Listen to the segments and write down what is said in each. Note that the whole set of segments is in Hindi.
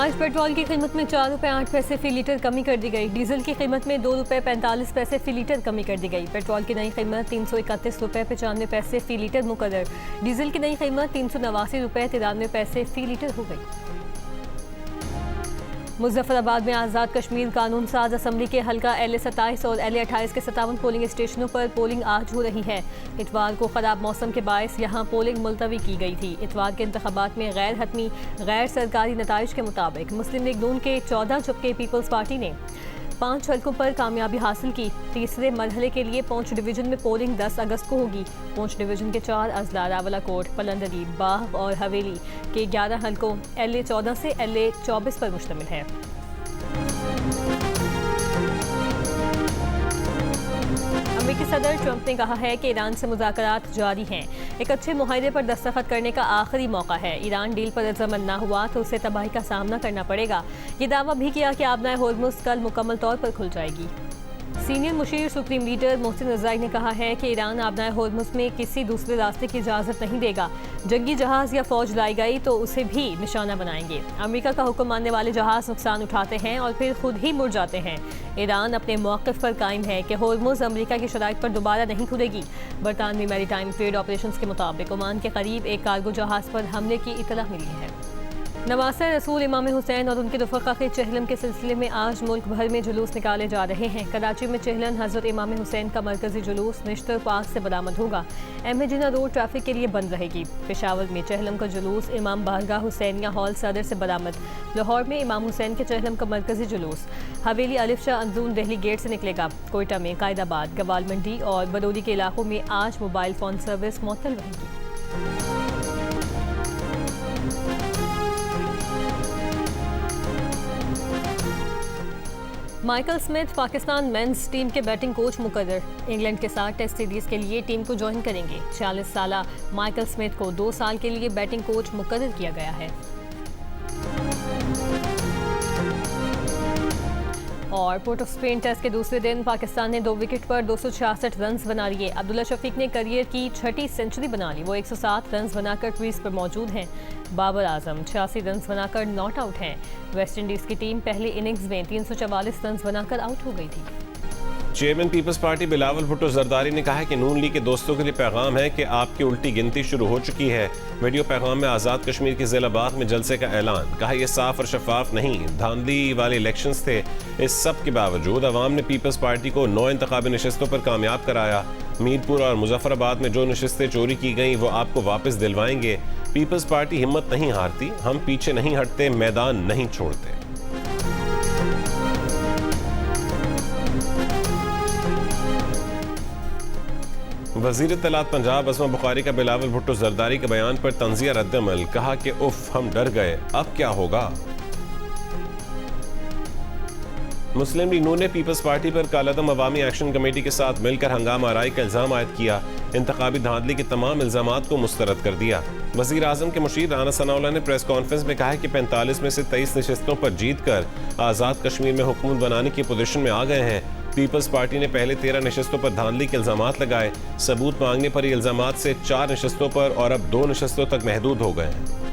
आज पेट्रोल की कीमत में 4 रुपये 8 पैसे फी लीटर कमी कर दी गई। डीजल की कीमत में 2 रुपये 45 पैसे फी लीटर कमी कर दी गई। पेट्रोल की नई कीमत 331 रुपये 95 पैसे फी लीटर मुकर्रर। डीजल की नई कीमत 389 रुपये 93 पैसे फी लीटर हो गई। मुजफ्फराबाद में आज़ाद कश्मीर कानून साज असम्बली के हल्का LA-27 और LA-28 के 57 पोलिंग स्टेशनों पर पोलिंग आज हो रही है। इतवार को ख़राब मौसम के बायस यहां पोलिंग मुलतवी की गई थी। इतवार के इंतखाबात में गैर हतमी गैर सरकारी नताइज के मुताबिक मुस्लिम लीग नून के 14 जबकि पीपल्स पार्टी ने 5 हल्कों पर कामयाबी हासिल की। तीसरे मरहले के लिए पुंछ डिवीजन में पोलिंग 10 अगस्त को होगी। पुंछ डिवीजन के 4 अजला रावलाकोट, पलंदरी, बाह और हवेली के 11 हल्कों LA-14 से LA-24 पर मुश्तमिल है। अमेरिकी सदर ट्रंप ने कहा है कि ईरान से मुज़ाकरात जारी हैं। एक अच्छे मुआहदे पर दस्तखत करने का आखिरी मौका है। ईरान डील पर रजामंद न हुआ तो उसे तबाही का सामना करना पड़ेगा। ये दावा भी किया कि आबनाए होर्मुज़ कल मुकम्मल तौर पर खुल जाएगी। सीनियर मुशीर सुप्रीम लीडर मोहसिन रज़ाई ने कहा है कि ईरान आबनाए होर्मुज़ में किसी दूसरे रास्ते की इजाज़त नहीं देगा। जंगी जहाज़ या फ़ौज लाई गई तो उसे भी निशाना बनाएंगे। अमेरिका का हुक्म मानने वाले जहाज़ नुकसान उठाते हैं और फिर खुद ही मुड़ जाते हैं। ईरान अपने मौक़िफ़ पर कायम है कि होर्मुज़ अमेरिका की शराइत पर दोबारा नहीं खुलेगी। बरतानवी मैरीटाइम ट्रेड ऑपरेशंस के मुताबिक ओमान के करीब एक कार्गो जहाज़ पर हमले की इतला मिली है। नवासे रसूल इमाम हुसैन और उनके रफ़क़ा के चहलम के सिलसिले में आज मुल्क भर में जुलूस निकाले जा रहे हैं। कराची में चहलन हज़रत इमाम हुसैन का मरकज़ी जुलूस निश्तर पार्क से बरामद होगा। MA जिन्ना रोड ट्रैफिक के लिए बंद रहेगी। पेशावर में चहलम का जुलूस इमाम बारगाह हुसैनिया हॉल सदर से बरामद। लाहौर में इमाम हुसैन के चहलम का मरकज़ी जुलूस हवेली अलिफ शाह अंदरून दिल्ली गेट से निकलेगा। कोयटा में कायदाबाद, गवाल मंडी और बदौली के इलाकों में आज मोबाइल फ़ोन सर्विस मुअत्तल रहेगी। Michael Smith Pakistan men's team के बैटिंग कोच मुकर्रर। इंग्लैंड के साथ टेस्ट सीरीज के लिए टीम को ज्वाइन करेंगे। 46 साला माइकल स्मिथ को 2 साल के लिए बैटिंग कोच मुकर्रर किया गया है। और पोर्ट ऑफ स्पेन टेस्ट के दूसरे दिन पाकिस्तान ने 2 विकेट पर 266 रन बना लिए। अब्दुल्ला शफीक ने करियर की 6ठी सेंचुरी बना ली। वो 107 रन बनाकर क्रीज पर मौजूद हैं। बाबर आजम 86 रन बनाकर नॉट आउट हैं। वेस्ट इंडीज की टीम पहली इनिंग्स में 344 रन बनाकर आउट हो गई थी। चेयरमैन पीपल्स पार्टी बिलावल भुट्टो जरदारी ने कहा है कि नून लीग के दोस्तों के लिए पैगाम है कि आपकी उल्टी गिनती शुरू हो चुकी है। वीडियो पैगाम में आज़ाद कश्मीर के ज़िला बाग में जलसे का ऐलान। कहा यह साफ और शफाफ नहीं, धांधली वाले इलेक्शंस थे। इस सब के बावजूद अवाम ने पीपल्स पार्टी को 9 इंतखाबी नशस्तों पर कामयाब कराया। मीरपुर और मुजफ्फराबाद में जो नशस्तें चोरी की गईं वो आपको वापस दिलवाएंगे। पीपल्स पार्टी हिम्मत नहीं हारती, हम पीछे नहीं हटते, मैदान नहीं छोड़ते। वज़ीर इत्तलात पंजाब असमा बुखारी का बिलावल भुट्टो जरदारी के बयान पर तंज़िया रद्दअमल। कहा कि उफ हम डर गए, अब क्या होगा। मुस्लिम लीग नून ने पीपल्स पार्टी पर कालादम अवामी एक्शन कमेटी के साथ मिलकर हंगामा आराई का इल्ज़ाम आयद किया। इंतखाबी धांधली के तमाम इल्ज़ामात को मुस्तरद कर दिया। वज़ीर आज़म के मुशीर राना सनाउल्लाह ने प्रेस कॉन्फ्रेंस में कहा कि 45 में से 23 नशस्तों पर जीत कर आज़ाद कश्मीर में हुकूमत बनाने की पोजीशन में आ गए हैं। पीपल्स पार्टी ने पहले 13 नशस्तों पर धांधली के इल्ज़ामात लगाए। सबूत मांगने पर ये इल्ज़ामात से 4 नशस्तों पर और अब 2 नशस्तों तक महदूद हो गए हैं।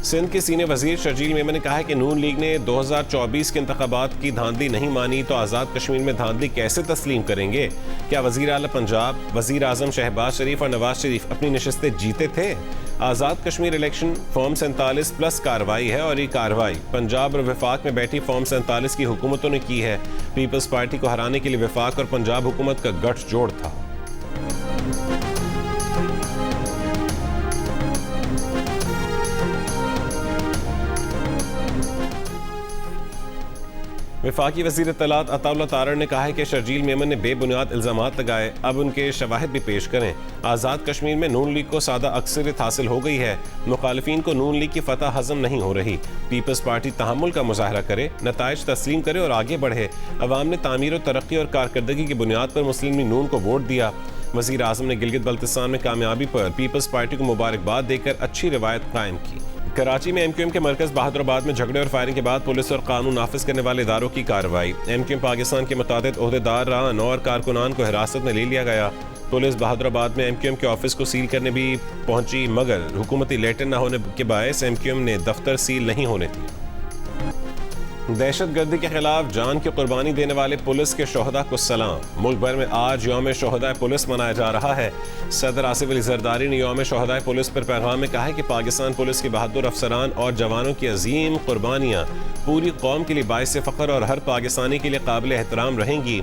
सिंध के सीनियर वजीर शर्जील मेमन ने कहा है कि नून लीग ने 2024 के इंतखाबात की धांधली नहीं मानी तो आज़ाद कश्मीर में धांधली कैसे तस्लीम करेंगे। क्या वजीर आला पंजाब, वजीर आजम शहबाज शरीफ और नवाज शरीफ अपनी नशस्तें जीते थे। Azad Kashmir election form 47 plus कार्रवाई है और ये कार्रवाई पंजाब और वफाक में बैठी फॉर्म 47 की हुकूमतों ने की है। पीपल्स पार्टी को हराने के लिए वफाक और पंजाब हुकूमत का गठजोड़ था। वफाकी वज़ीर इत्तलात अताउल्लाह तारड़ ने कहा है कि शर्जील मेमन ने बेबुनियाद इल्ज़ामात लगाए, अब उनके शवाहिद भी पेश करें। आज़ाद कश्मीर में नून लीग को सादा अक्सरियत हासिल हो गई है। मुखालिफिन को नून लीग की फतह हजम नहीं हो रही। पीपल्स पार्टी तहम्मुल का मुजाहरा करे, नताइज तस्लीम करे और आगे बढ़े। अवाम ने तामीर और तरक्की और कारकर्दगी की बुनियाद पर मुस्लिम लीग नून को वोट दिया। वज़ीर आज़म ने गिलगित बल्तिस्तान में कामयाबी पर पीपल्स पार्टी को मुबारकबाद देकर अच्छी रिवायत कायम की। कराची में MQM के मरकज बहादुराबाद में झगड़े और फायरिंग के बाद पुलिस और कानून नाफिज करने वाले इदारों की कार्रवाई। MQM पाकिस्तान के मुताबिक ओहदेदारान और कारकुनान को हिरासत में ले लिया गया। पुलिस बहादुराबाद में MQM के ऑफिस को सील करने भी पहुंची, मगर हुकूमती लेटर न होने के बायस MQM ने दफ्तर सील नहीं होने दी। दहशत गर्दी के खिलाफ जान की कुर्बानी देने वाले पुलिस के शोहदा को सलाम। मुल्क भर में आज यौम शोहदा पुलिस मनाया जा रहा है। सदर आसिफ अली जरदारी ने यौम शोहदा पुलिस पर पैगाम में कहा है कि पाकिस्तान पुलिस के बहादुर अफसरान और जवानों की अजीम कुर्बानियाँ पूरी कौम के लिए बाइस फ़ख्र और हर पाकिस्तानी के लिए काबिल एहतराम रहेंगी।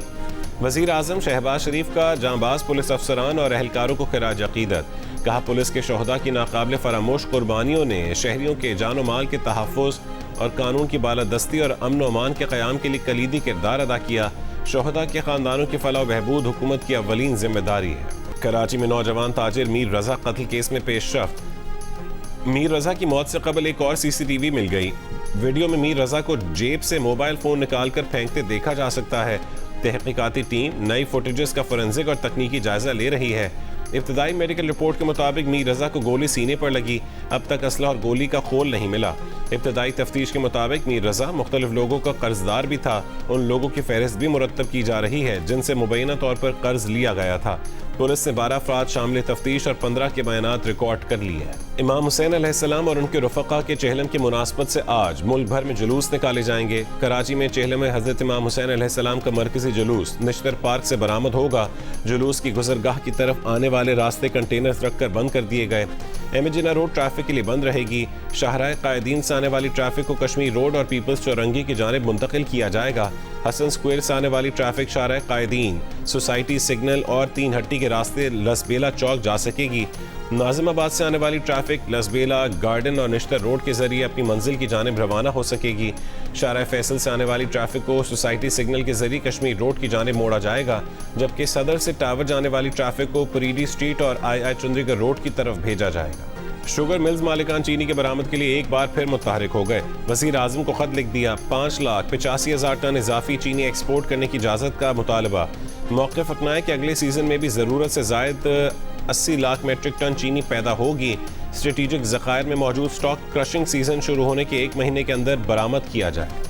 वज़ीर आज़म शहबाज शरीफ का जांबाज पुलिस अफसरान और एहलकारों को खिराज अकीदत। कहा, पुलिस के शोहदा की नाकाबिल फरामोश कुर्बानियों ने शहरियों के जानो माल के तहफ़्फ़ुज़ और कानून की बालादस्ती और अमन व अमान के क़याम के लिए कलीदी किरदार अदा किया। शोहदा के ख़ानदानों की फलाह व बहबूद हुकूमत की अव्वलीन जिम्मेदारी है। कराची में नौजवान ताजिर मीर रज़ा कत्ल केस में पेशरफ्त। मीर रज़ा की मौत से कबल एक और CCTV मिल गई। वीडियो में मीर रज़ा को जेब से मोबाइल फ़ोन निकाल कर फेंकते देखा जा सकता है। तहकीकाती टीम नई फुटेजेस का फोरेंसिक और तकनीकी जायजा ले रही है। इब्तदाई मेडिकल रिपोर्ट के मुताबिक मीर रज़ा को गोली सीने पर लगी। अब तक असला और गोली का खोल नहीं मिला। इब्तदाई तफ्तीश के मुताबिक मीर रज़ा मुख्तलिफ लोगों का कर्जदार भी था। उन लोगों की फहरिस्त भी मुरतब की जा रही है जिनसे मुबैना तौर पर कर्ज लिया गया था। पुलिस ने 12 अफराद शामिल तफ्तीश और 15 के बयानात रिकॉर्ड कर लिए हैं। इमाम हुसैन अलैहिस्सलाम और उनके रफ़क़ा के चेहलम की मुनासबत से आज मुल्क भर में जुलूस निकाले जाएंगे। कराची में चेहलम में हज़रत इमाम हुसैन अलैहिस्सलाम का मरकज़ी जुलूस निश्तर पार्क से बरामद होगा। जुलूस की गुजरगाह की तरफ आने वाले रास्ते कंटेनर्स रखकर बंद कर दिए गए। एमजिना रोड ट्रैफिक के लिए बंद रहेगी। शाहराह कायदीन से आने वाली ट्रैफिक को कश्मीर रोड और पीपल्स चौरंगी की जानिब मुंतकिल किया जाएगा। हसन स्क्वायर से आने वाली ट्रैफिक शाहराह कायदीन, सोसाइटी सिग्नल और 3 हट्टी के रास्ते लसबेला चौक जा सकेगी। नाजिमाबाद से आने वाली ट्रैफिक लसबेला, गार्डन और निश्तर रोड के जरिए अपनी मंजिल की जानिब रवाना हो सकेगी। शाहराह फैसल से आने वाली ट्रैफिक को सोसाइटी सिग्नल के जरिए कश्मीर रोड की जानिब मोड़ा जाएगा, जबकि सदर से टावर जाने वाली ट्रैफिक को परीडी स्ट्रीट और आई चुंदरीगढ़ रोड की तरफ भेजा जाएगा। शुगर मिल्स मालिकान चीनी के बरामद के लिए एक बार फिर मुतहरिक हो गए। वज़ीर आज़म को खत लिख दिया। 5,85,000 टन इजाफी चीनी एक्सपोर्ट करने की इजाज़त का मुतालबा। मौक़िफ़ अपनाए कि अगले सीज़न में भी ज़रूरत से ज़ायद 80 लाख मेट्रिक टन चीनी पैदा होगी। स्ट्रेटिजिक ज़खायर में मौजूद स्टॉक क्रशिंग सीज़न शुरू होने के 1 महीने के अंदर बरामद किया जाए।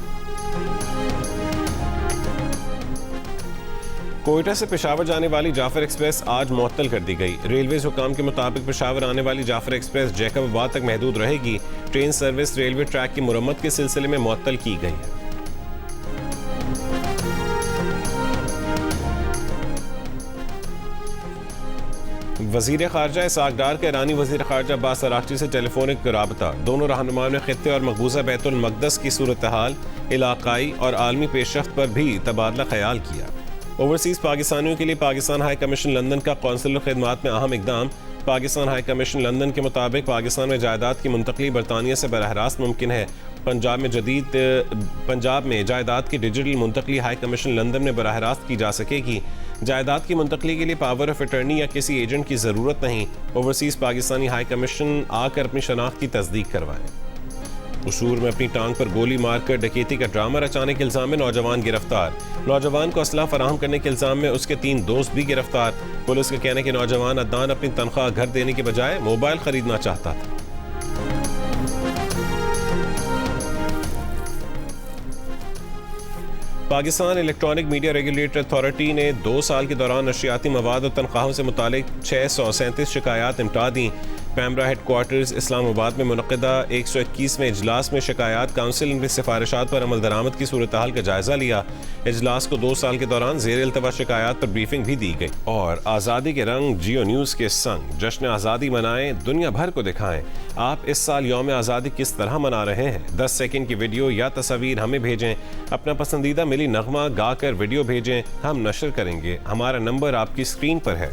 कोयटा से पेशावर जाने वाली जाफर एक्सप्रेस आज मुअत्तल कर दी गई। रेलवेज हुकाम के मुताबिक पेशावर आने वाली जाफर एक्सप्रेस जैकबाबाद तक महदूद रहेगी। ट्रेन सर्विस रेलवे ट्रैक की मुरम्मत के सिलसिले में मुअत्तल की गई है। वज़ीर ख़ारजा इसहाक़ डार का ईरानी वज़ीर ख़ारजा अब्बास अराग़ची से टेलीफोनिक राबता। दोनों रहनुमाओं ने ख़ित्ते और मकबूजा बैतुल मक़दस की सूरत हाल, इलाक़ाई और आलमी पेशरफ़्त पर भी तबादला ख़याल किया। ओवरसीज़ पाकिस्तानियों के लिए पाकिस्तान हाई कमीशन लंदन का कौंसलर खिदमात में अहम इक़दाम। पाकिस्तान हाई कमीशन लंदन के मुताबिक पाकिस्तान में जायदाद की मुंतकली बरतानिया से बरह रास्त मुमकिन है। पंजाब में जायदाद की डिजिटल मुंतकली हाई कमीशन लंदन में बरह रास्त की जा सकेगी। जायदाद की मुंतकली के लिए पावर ऑफ अटर्नी या किसी एजेंट की ज़रूरत नहीं। ओवरसीज़ पाकिस्तानी हाई कमीशन आकर अपनी शनाख्त की तस्दीक करवाएं। कसूर में अपनी टांग पर गोली मारकर डकैती का ड्रामा रचाने के इल्ज़ाम में नौजवान गिरफ्तार। नौजवान को असला फराहम करने के इल्ज़ाम में उसके 3 दोस्त भी गिरफ्तार। पुलिस का कहना है कि नौजवान अदनान अपनी तनख्वाह घर देने के बजाय मोबाइल खरीदना चाहता था। Pakistan electronic media regulatory authority ने 2 साल के दौरान नशियाती मवाद और तनख्वाहों से मुतालिक 637 शिकायत निपटा दी। पैमरा हेडक्वार्टर्स इस्लामाबाद में मुनक़दा 121वें इजलास में शिकायत काउंसिल ने सिफारिशात पर अमल दरामद की सूरत हाल का जायजा लिया। इजलास को 2 साल के दौरान ज़ेर इल्तवा शिकायत पर ब्रीफिंग भी दी गई। और आज़ादी के रंग जियो न्यूज़ के संग जश्न आज़ादी मनाएं, दुनिया भर को दिखाएं। आप इस साल यौम आज़ादी किस तरह मना रहे हैं? 10 सेकंड की वीडियो या तस्वीर हमें भेजें। अपना पसंदीदा मिली नगमा गा कर वीडियो भेजें, हम नशर करेंगे। हमारा नंबर आपकी स्क्रीन पर है।